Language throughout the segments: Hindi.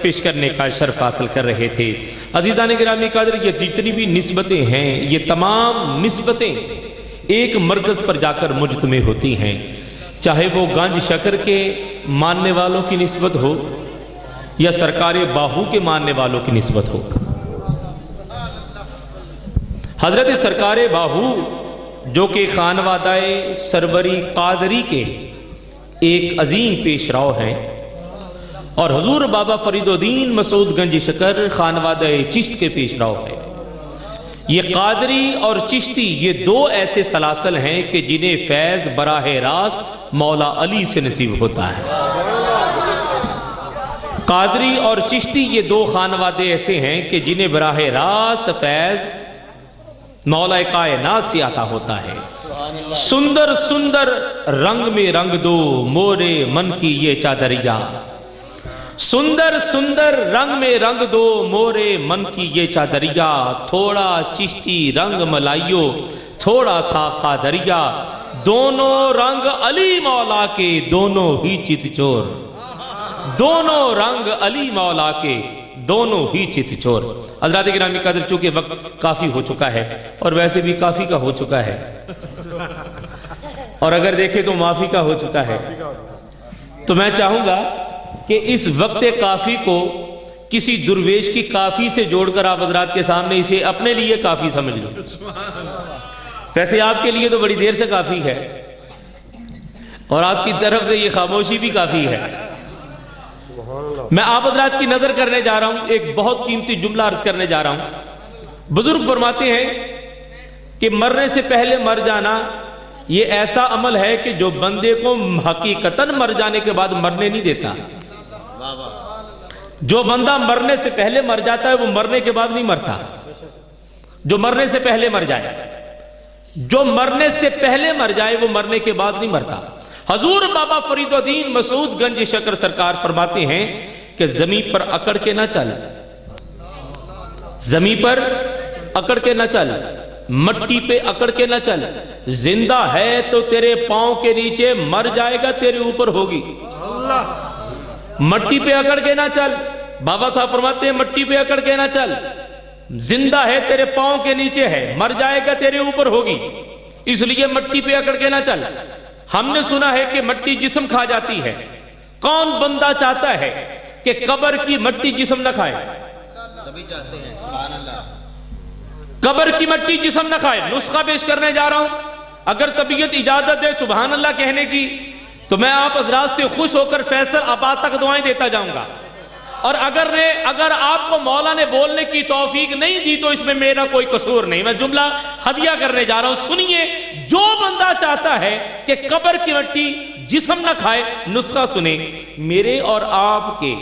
पेश करने का शर्फ हासिल कर रहे थे। अजीज़ान गिरामी कादर, ये जितनी भी निस्बतें हैं, ये तमाम निस्बतें एक मरकज़ पर जाकर मुजतमे होती हैं, चाहे वो गंज शकर के मानने वालों की निस्बत हो या सरकार बाहू के मानने वालों की निस्बत हो। हजरत सरकार बाहू जो कि खानवादाए सरवरी कादरी के एक अजीम पेशराव हैं और हुजूर बाबा फरीदुद्दीन मसूद गंज शकर खानवादाए चिश्त के पेशराव हैं। ये कादरी और चिश्ती ये दो ऐसे सलासल हैं कि जिन्हें फैज़ बराह रास्त मौला अली से नसीब होता है। कादरी और चिश्ती ये दो खानवादे ऐसे हैं कि जिन्हें बराह रास्त फैज़ मौला कायनात से आता होता है। सुंदर सुंदर रंग में रंग दो मोरे मन की ये चादरिया, सुंदर सुंदर रंग में रंग दो मोरे मन की ये चादरिया, थोड़ा चिश्ती रंग मलाइयो थोड़ा सा कादरिया, दोनों रंग अली मौला के दोनों ही चितचोर, दोनों रंग अली मौला के दोनों ही चितचोर। हज़रात गिरामी कदर, चूंकि वक्त काफी हो चुका है और वैसे भी काफी का हो चुका है और अगर देखें तो माफी का हो चुका है, तो मैं चाहूंगा कि इस वक्त काफी को किसी दुर्वेश की काफी से जोड़कर आप हज़रात के सामने इसे अपने लिए काफी समझ लो। वैसे आपके लिए तो बड़ी देर से काफी है और आपकी तरफ से ये खामोशी भी काफी है। मैं आप हज़रात की नजर करने जा रहा हूं, एक बहुत कीमती जुमला अर्ज करने जा रहा हूं। बुजुर्ग फरमाते हैं कि मरने से पहले मर जाना ये ऐसा अमल है कि जो बंदे को हकीकतन मर जाने के बाद मरने नहीं देता। जो बंदा मरने से पहले मर जाता है वो मरने के बाद नहीं मरता। जो मरने से पहले मर जाए, जो मरने से पहले मर जाए वो मरने के बाद नहीं मरता। हजूर बाबा फरीदुद्दीन मसूद गंज शकर सरकार फरमाते हैं कि जमीन पर अकड़ के ना चल, जमीन पर अकड़ के ना चल, मट्टी पे अकड़ के ना चल, जिंदा है तो तेरे पांव के नीचे, मर जाएगा तेरे ऊपर होगी। मट्टी पे अकड़ के ना चल, बाबा साहब फरमाते हैं मट्टी पे अकड़ के ना चल, जिंदा है तेरे पांव के नीचे है, मर जाएगा तेरे ऊपर होगी, इसलिए मट्टी पे अकड़ के ना चल। हमने सुना है कि मट्टी जिस्म खा जाती है। कौन बंदा चाहता है कि कब्र की मट्टी जिस्म न खाए? सभी चाहते हैं, सुभान अल्लाह। कब्र की मट्टी जिस्म न खाए। नुस्खा पेश करने जा रहा हूं, अगर तबीयत इजाजत दे सुभान अल्लाह कहने की तो मैं आप हजरात से खुश होकर फैसल आबाद तक दुआएं देता जाऊंगा। और अगर आपको मौला ने बोलने की तौफीक नहीं दी तो इसमें मेरा कोई कसूर नहीं। मैं जुमला हदिया करने जा रहा हूं, सुनिए। जो बंदा चाहता है कि कब्र की मट्टी जिस्म न खाए, नुस्खा सुने। मेरे और आपके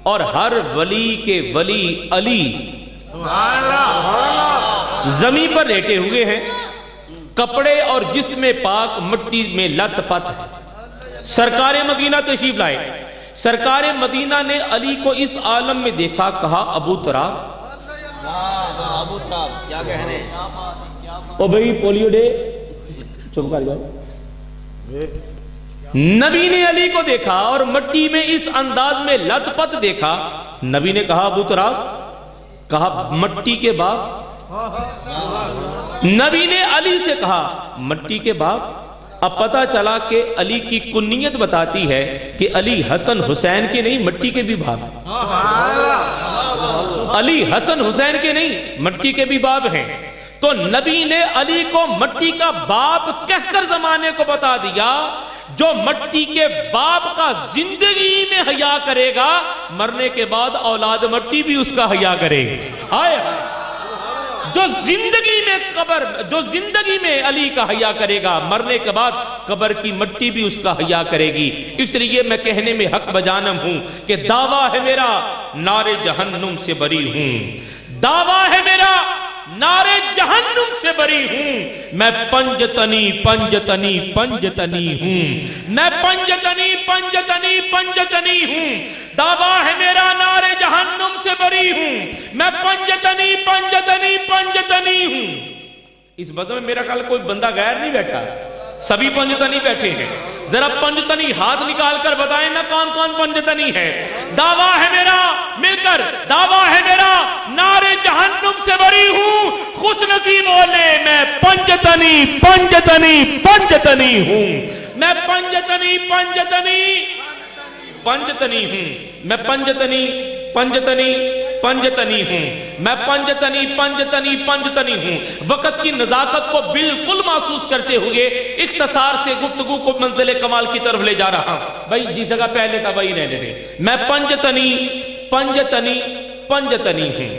और हर वली के वली अली जमीन पर लेटे हुए हैं, कपड़े और जिस्म पाक मिट्टी में लथपथ है। सरकार मदीना तशरीफ लाए। सरकार मदीना ने अली को इस आलम में देखा, कहा अबू तराब, क्या कहने ओ भाई पोलियो डे, चुप कर जाओ। नबी ने अली को देखा और मिट्टी में इस अंदाज में लथपथ देखा। नबी ने कहा अबू तराब, कहा मट्टी के बाप। नबी ने अली से कहा मट्टी के बाप। अब पता चला कि अली की कुन्नियत बताती है कि अली हसन हुसैन के नहीं, मट्टी के भी बाप। अली हसन हुसैन के नहीं, मट्टी के भी बाप हैं। तो नबी ने अली को मट्टी का बाप कहकर जमाने को बता दिया। जो मट्टी के बाप का जिंदगी में हया करेगा, मरने के बाद औलाद मट्टी भी उसका हया करेगी। हाय जो जिंदगी में अली का हया करेगा, मरने के बाद कब्र की मट्टी भी उसका हया करेगी। इसलिए मैं कहने में हक बजानम हूं कि दावा है मेरा नारे जहन्नुम से बरी हूं, दावा है मेरा नारे जहन्नुम से बरी हूं। मैं पंजतनी पंजतनी पंजतनी हूं, मैं पंजतनी पंजतनी पंजतनी हूं। दावा है मेरा नारे जहन्नुम से बरी हूं, मैं पंजतनी पंजतनी पंजतनी हूं। इस बद में मेरा कल कोई बंदा गैर नहीं बैठा, सभी पंजतनी बैठे हैं। जरा पंजतनी हाथ निकाल कर बताएं ना कौन कौन पंजतनी है। दावा है मेरा खुशनसीब बोले मैं पंजतनी पंजतनी पंजतनी हूं, मैं पंजतनी पंजतनी पंजतनी हूं, मैं पंजतनी पंजतनी पंजतनी हूं, मैं पंजतनी पंजतनी पंजतनी हूं। वक्त की नजाकत को बिल्कुल महसूस करते हुए इख्तसार से गुफ्तगू को मंजिल कमाल की तरफ ले जा रहा हूं। भाई जिस जगह पहले था वही रहने दे। मैं पंजतनी पंजतनी पंजतनी हूं।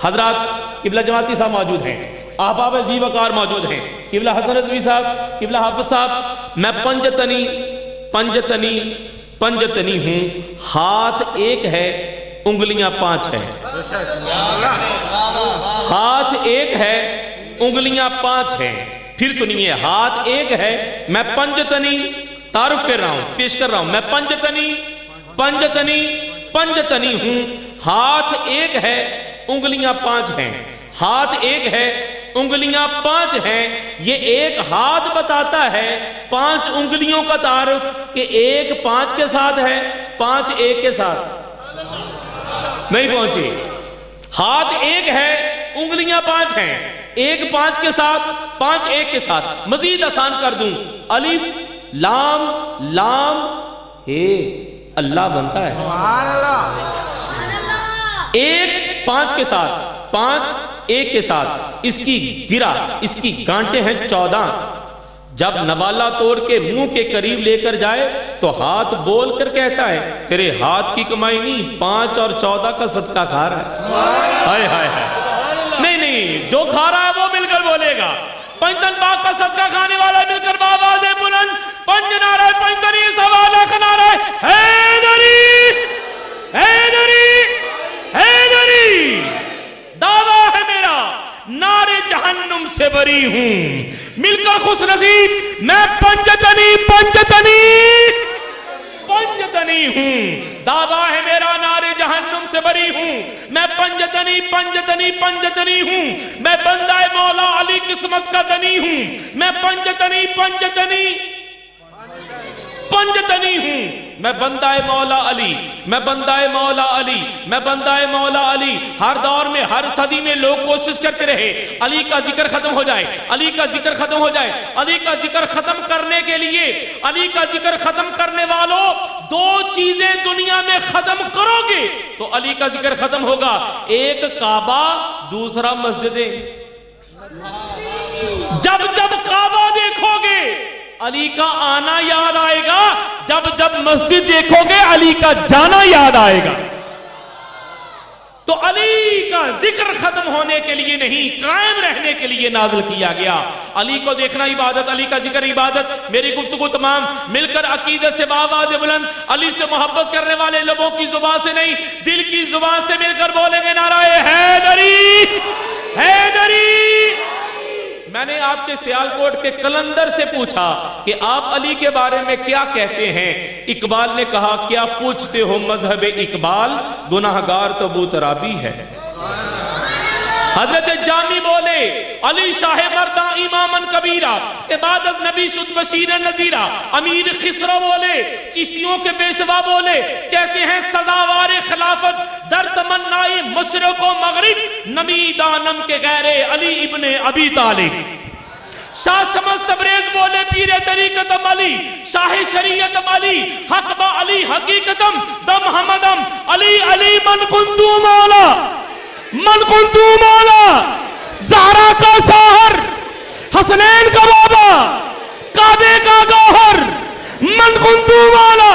हजरात किबला जमाती साहब मौजूद हैं, अहबाब जी वकार मौजूद हैं, किबला हसन रज़वी साहब, किबला हाफिज साहब। मैं पंजतनी पंजतनी पंजतनी हूं। हाथ एक है, उंगलियां 5 है। हाथ एक है, उंगलियां 5 हैं। फिर सुनिए, हाथ एक है, मैं पंजतनी तारुफ कर रहा हूं, पेश कर रहा हूं। मैं पंजतनी पंजतनी पंजतनी हूं। हाथ एक है, उंगलियां 5 हैं। हाथ एक है, उंगलियां 5 हैं। ये एक हाथ बताता है 5 उंगलियों का तारुफ कि एक 5 के साथ है, 5 एक के साथ नहीं पहुंचे। हाथ एक है, उंगलियां 5 हैं, एक 5 के साथ, 5 एक के साथ। मजीद आसान कर दूं, अलिफ लाम लाम हे अल्लाह बनता है। एक 5 के साथ, 5 एक के साथ। इसकी गिरा, इसकी गांठें हैं 14। जब नवाला तोड़ के मुंह के करीब लेकर जाए तो हाथ बोल कर कहता है तेरे हाथ की कमाई नहीं, 5 और 14 का सदका खा रहा है। हाय हाय हाय। नहीं नहीं, जो खा रहा है वो मिलकर बोलेगा। पंजतन बाग का सदका खाने वाला मिलकर बाबाज़ बुलंद पंज नाराय पंजतनी सवा लाख नाराय हैदरी हैदरी हैदरी। दावा है मेरा नारे जहन्नुम से बरी हूं। मिलकर खुश नसीब मैं पंजतनी पंजतनी पंजतनी हूं। दावा है मेरा नारे जहन्नुम से बरी हूं। मैं पंजतनी पंजतनी पंजतनी हूं। मैं बंदाए मौला अली किस्मत का धनी हूं। मैं पंजतनी पंजतनी पंजतनी हूं। मैं बंदाए मौला अली, मैं बंदाए मौला अली, मैं बंदाए मौला अली। हर दौर में, हर सदी में लोग कोशिश करते रहे अली का जिक्र खत्म हो जाए, अली का जिक्र खत्म हो जाए। अली का जिक्र खत्म करने के लिए, अली का जिक्र खत्म करने वालों, 2 चीजें दुनिया में खत्म करोगे तो अली का जिक्र खत्म होगा। एक काबा, दूसरा मस्जिदें। जब जब काबा देखोगे अली का आना याद आएगा, जब जब मस्जिद देखोगे अली का जाना याद आएगा। तो अली का जिक्र खत्म होने के लिए नहीं, कायम रहने के लिए नाज़िल किया गया। अली को देखना इबादत, अली का जिक्र इबादत। मेरी गुफ्तगू तमाम मिलकर अकीदत से बावाज़ बुलंद अली से मोहब्बत करने वाले लोगों की जुबान से नहीं, दिल की जुबान से मिलकर बोलेंगे नाराए हैदरी हैदरी। मैंने आपके सियालकोट के कलंदर से पूछा कि आप अली के बारे में क्या कहते हैं। इकबाल ने कहा क्या पूछते हो मजहब इकबाल, गुनाहगार तो बूतराबी है। हजरत जामी बोले अली शाह मर्दा इमामन कबीरा, इबादत नबी शुद्ध बशीर नजीरा। अमीर खिसरो बोले, चिश्तियों के पेशवा बोले, कहते हैं सजावार खिलाफत दर तमन्नाई मशरक़ व मगरिब, नबी दानम के गैरे अली इब्ने अबी तालिब। शाह शमस तबरेज बोले पीरे तरीकतम अली, शाह शरीयतम अली, हक बा अली हकीकतम, दम हमदम अली अली मन कुंतु मौला, मन कुंतु मौला। ज़हरा का शौहर, हसनैन का बाबा, काबे का गौहर, मन कुंतु मौला,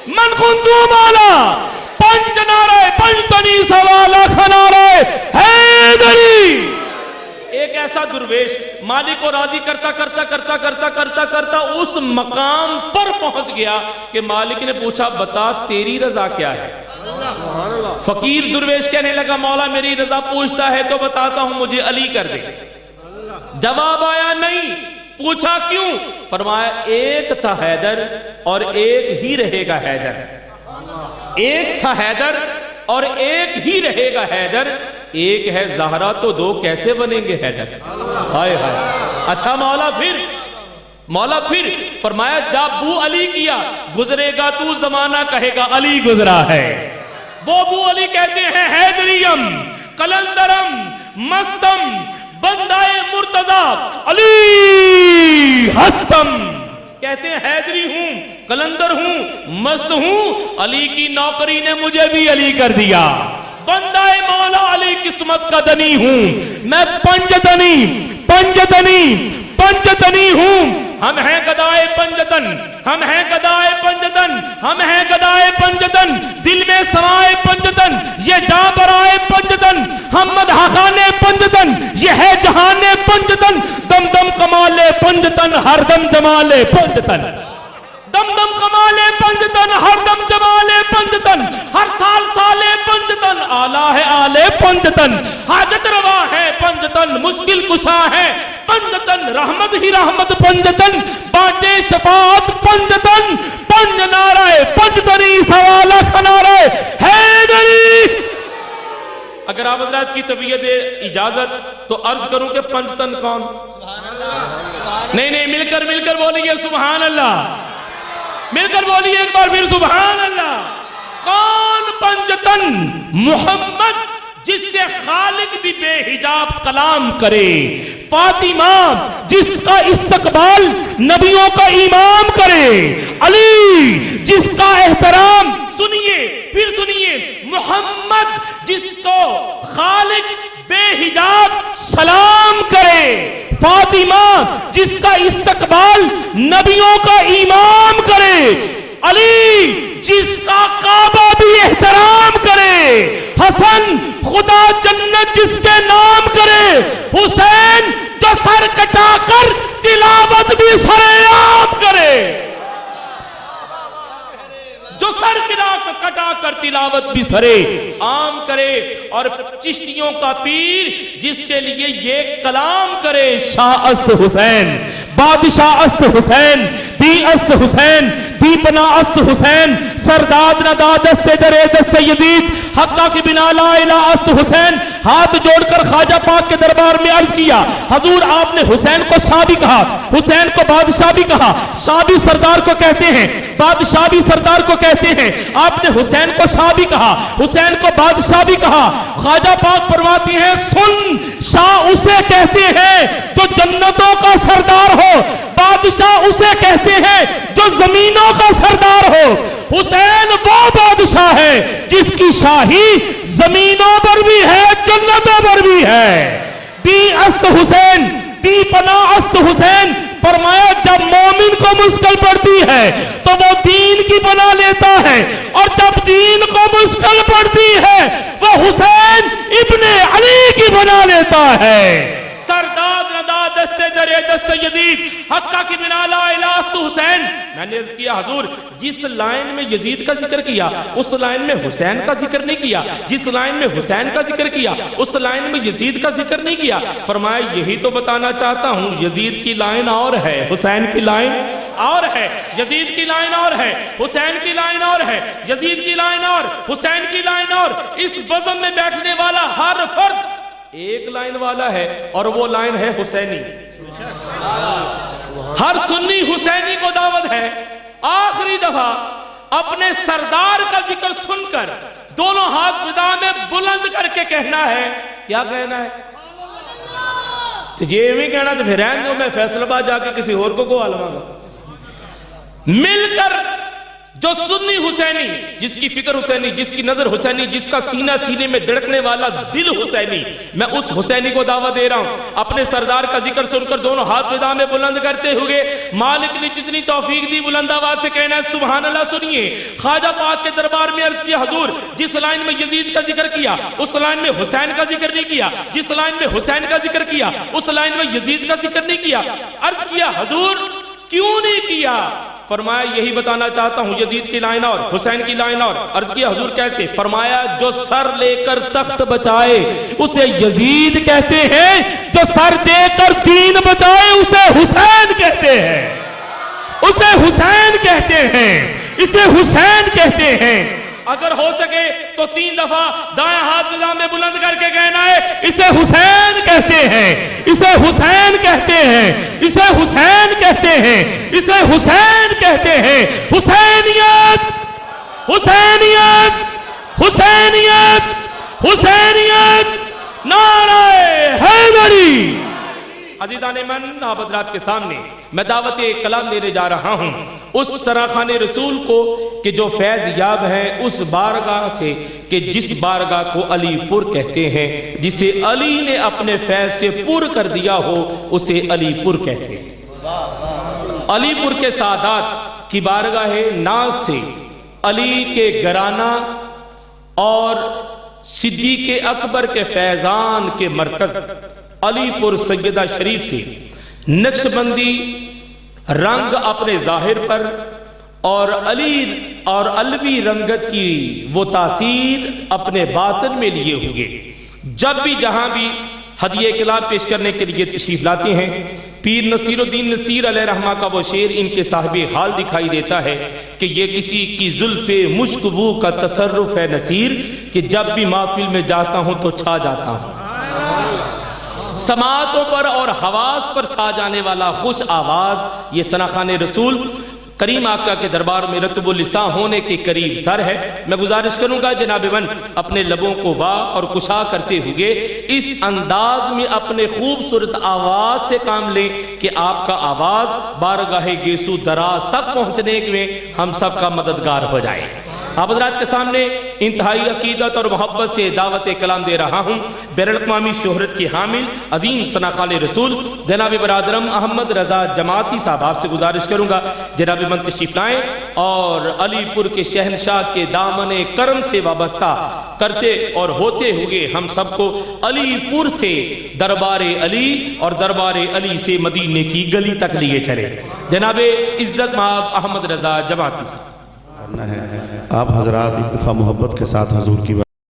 मन कुंतु मौला। पंज नारे पंजतनी सवा लाख नारे हैदरी। एक ऐसा दुर्वेश मालिक को राजी करता करता करता करता करता करता उस मकाम पर पहुंच गया कि मालिक ने पूछा बता तेरी रजा क्या है। फकीर दुर्वेश कहने लगा मौला मेरी रजा पूछता है तो बताता हूं, मुझे अली कर दे। जवाब आया नहीं। पूछा क्यों? फरमाया एक था हैदर और एक ही रहेगा हैदर। एक था हैदर और एक ही रहेगा हैदर। एक है ज़हरा तो 2 कैसे बनेंगे हैदर। हाय हाय। अच्छा मौला फिर? मौला फिर फरमाया जा बू अली किया, गुजरेगा तू जमाना कहेगा अली गुजरा है। वो बू अली कहते हैं हैदरियम कलंदरम मस्तम बंदाए मुर्तजा अली हस्तम, कहते हैं हैदरी हूं, कलंदर हूं, मस्त हूं, अली की नौकरी ने मुझे भी अली कर दिया। बंदाए मौला अली किस्मत का धनी हूं, मैं पंजतनी पंजतनी पंजतनी हूं। हम हैं गदाए पंजतन, हम हैं गदाए पंजतन, हम हैं गदाए पंजतन, दिल में समाए पंजतन, ये जां बराए पंजतन, हम मदहाने पंजतन, ये है जहाने पंजतन, दम दम कमाले पंजतन, हर दम जमाले पंजतन, दम दम कमाले पंजतन, हर दम जमाले पंजतन, हर साल साले पंजतन, आला है आले पंजतन, हाजत रवा है पंजतन, मुश्किल कुशा है पंजतन, रहमत ही रहमत पंजतन, बाटे शफात पंजतन, पंज नाराए पंजतनी सवाला खनाराए हैदरी। अगर आप हजरात की तबीयत इजाजत तो अर्ज करूं कि पंजतन कौन? नहीं नहीं, मिलकर मिलकर बोलिए सुभान अल्लाह, मिलकर बोलिए एक बार फिर सुभान अल्लाह। कौन पंजतन? मोहम्मद, जिससे खालिक भी बेहिजाब कलाम करे, फातिमा जिसका इस्तकबाल नबियों का इमाम करे, अली जिसका एहतराम, सुनिए फिर सुनिए, मोहम्मद जिसको खालिक बेहिजाब सलाम करे, फातिमा जिसका इस्तकबाल नबियों का इमाम करे, अली जिसका काबा भी एहतराम करे, हसन खुदा जन्नत जिसके नाम करे, हुसैन जो सर कटाकर तिलावत भी सरेआम करे, जो सर कटा कर तिलावत भी सरे आम करे, और चिश्तियों का पीर जिसके लिए ये कलाम करे, शाह अस्त हुसैन, बादशाह अस्त हुसैन, दी अस्त हुसैन, दीपना अस्त हुसैन, सरदाद नदाद दस्ते दरे दस्ते यदीद, हक्का की बिना ला इला अस्त हुसैन। हाथ जोड़कर ख्वाजा पाक के दरबार में अर्ज किया, हजूर आपने हुसैन को शाह भी कहा, हुसैन को बादशाह भी कहा, शाह भी सरदार को कहते हैं, बादशाह भी सरदार को कहते हैं, आपने हुसैन को शाह भी कहा, हुसैन को बादशाह भी कहा। ख्वाजा पाक फरमाती हैं, सुन, शाह उसे कहते हैं जो जन्नतों का सरदार हो, बादशाह उसे कहते हैं जो जमीनों का सरदार हो। हुसैन वो बादशाह है जिसकी शाही जमीनों पर भी है, जन्नतों पर भी है। दी अस्त हुसैन, दी पना अस्त हुसैन। फरमाया जब मोमिन को मुश्किल पड़ती है तो वो दीन की बना लेता है, और जब दीन को मुश्किल पड़ती है वो हुसैन इब्ने अली की बना लेता है। सरदार नदा दस्ते दरे दस्ते यजीद, हक्का की बिना ला इलास्त हुसैन। मैंने अर्ज किया हजूर, जिस लाइन में यजीद का जिक्र किया उस लाइन में हुसैन का जिक्र नहीं किया, जिस लाइन में हुसैन का जिक्र किया उस लाइन में यजीद का जिक्र नहीं किया। फरमाया यही तो बताना चाहता हूं, यजीद की लाइन और है, हुसैन की लाइन और है, यजीद की लाइन और है, हुसैन की लाइन और है, यजीद की लाइन और, हुसैन की लाइन और। इस बज़म में बैठने वाला हर फर्द एक लाइन वाला है, और वो लाइन है हुसैनी। हर सुन्नी हुसैनी को दावत है आखिरी दफा अपने सरदार का जिक्र सुनकर दोनों हाथ फिजा में बुलंद करके कहना है। क्या कहना है? तो ये भी कहना तो फिर रहने दो, मैं फैसलाबाद जाके किसी और को गोवा लवाऊंगा। मिलकर जो सुन्नी हुसैनी, जिसकी फिक्र हुसैनी, जिसकी नजर हुसैनी, जिसका सीना सीने में धड़कने वाला दिल हुसैनी, मैं उस हुसैनी को दावा दे रहा हूं। अपने सरदार का जिक्र सुनकर दोनों हाथ फिजा में बुलंद करते हुए मालिक ने जितनी तौफीक दी बुलंद आवाज से कहना है सुभान अल्लाह। सुनिए, ख्वाजा पाक के दरबार में अर्ज किया हजूर, जिस लाइन में यजीद का जिक्र किया उस लाइन में हुसैन का जिक्र नहीं किया, जिस लाइन में हुसैन का जिक्र किया उस लाइन में यजीद का जिक्र नहीं किया। अर्ज किया हजूर क्यों नहीं किया? फरमाया यही बताना चाहता हूं, यजीद की लाइन और, हुसैन की लाइन और। अर्ज किया हुजूर कैसे? फरमाया जो सर लेकर तख्त बचाए उसे यजीद कहते हैं, जो सर देकर दीन बचाए उसे हुसैन कहते हैं, उसे हुसैन कहते हैं, इसे हुसैन कहते हैं। अगर हो सके तो 3 दफा दाएं हाथ फिजा में बुलंद करके कहना है इसे हुसैन कहते हैं, इसे हुसैन कहते हैं, इसे हुसैन कहते हैं, इसे हुसैन कहते हैं। हुसैनियत, हुसैनियत, हुसैनियत, हुसैनियत, नारे हैदरी। अज़ीज़ान मन आप हज़रात के सामने मैं दावत कलाम देने जा रहा हूँ उस सराखान रसूल को कि जो फैज़ याब है उस बारगाह से कि जिस बारगाह को अलीपुर कहते हैं, जिसे अली ने अपने फैज़ से पुर कर दिया हो उसे अलीपुर कहते हैं। अलीपुर के सादात की बारगाह नाज से अली के घराना और सिद्दीक़ अकबर के फैज़ान के मरकज अलीपुर सैयदा शरीफ से नक्शबंदी रंग अपने जाहिर पर और अली और अलवी रंगत की वो तासीर अपने बातन में लिए हुए जब भी जहां भी हदिये कलाम पेश करने के लिए तशरीफ लाते हैं, पीर नसीरुद्दीन नसीर अलैहिर्रहमा का वो शेर इनके साहिबे हाल दिखाई देता है कि ये किसी की जुल्फे मुश्कबू का तसर्रुफ है नसीर कि जब भी महफिल में जाता हूं तो छा जाता हूं। समातों पर और हवास पर छा जाने वाला खुश आवाज ये सनाखान रसूल करीम आका के दरबार में रतबुल लिसान होने के करीब तर है। मैं गुजारिश करूंगा जनाब मन अपने लबों को वाह और कुशा करते हुए इस अंदाज में अपने खूबसूरत आवाज से काम लें कि आपका आवाज बारगाहे गेसू दराज तक पहुंचने में हम सब का मददगार हो जाए। आप हज़रात के सामने इंतहाई अकीदत और मोहब्बत से दावत कलाम दे रहा हूँ बैरुल-अक़वामी शोहरत की हामिल अजीम सनाखान रसूल जनाब बरादरम अहमद रजा जमाती साहब, आपसे गुजारिश करूँगा जनाब मन तशरीफ लाएँ और अलीपुर के शहनशाह के दामन करम से वाबस्ता करते और होते हुए हम सबको अलीपुर से दरबार अली और दरबार अली से मदीने की गली तक लिए चले। जनाब इज्जत माब अहमद रजा जमाती साहब आप हजरात एक दफ़ा मोहब्बत के साथ हजूर की